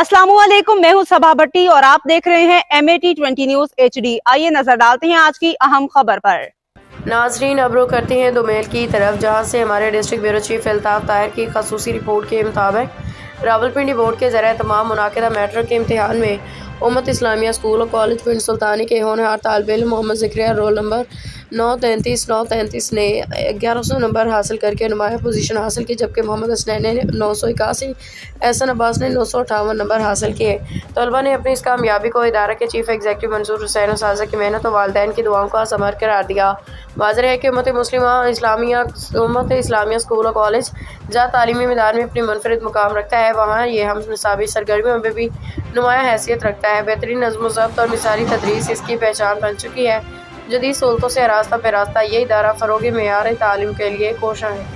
अस्सलाम वालेकुम, मैं हूं सबा भट्टी और आप देख रहे हैं MAT20 न्यूज HD। आइए नजर डालते हैं आज की अहम खबर पर। नाजरीन, अब रुख करते हैं दोमेल की तरफ, जहां से हमारे district bureau chief Altaf Tahir की खसूसी रिपोर्ट के मुताबिक रावलपिंडी बोर्ड के ज़रिए तमाम मुनाकिदा मैट्रिक के इम्तिहान में उम्मत इस्लामिया स्कूल और कॉलेज पिंड सुल्तानी के होनहार तालिब इल्म मोहम्मद ज़करिया रोल नंबर 933 ने 1100 नंबर हासिल करके नुमाया पोजीशन हासिल की, जबकि मोहम्मद हसनैन ने 981, एहसन अब्बास ने 958 नंबर हासिल किए। तलबा ने अपनी इस कामयाबी को इदारा के चीफ एग्जीक्यूटिव मंसूर हुसैन उस्ताज़ की मेहनत और वालिदैन की दुआओं का समर करार दिया। वाज़ेह है कि उम्मत इस्लामिया स्कूल और कॉलेज जहाँ तालीमी मैदान में अपनी मुनफरिद मुकाम रखता है, वहाँ ये हम निसाबी सरगर्मियों में भी नुमाया हैसियत रखता है। बेहतरीन नज़्म ज़ब्त और मिसाली तदरीस इसकी पहचान बन चुकी है। जदीद सहूलतों से रास्ता पे रास्ता ये इदारा फ़रोग़ मेयार तालीम के लिए कोशा है।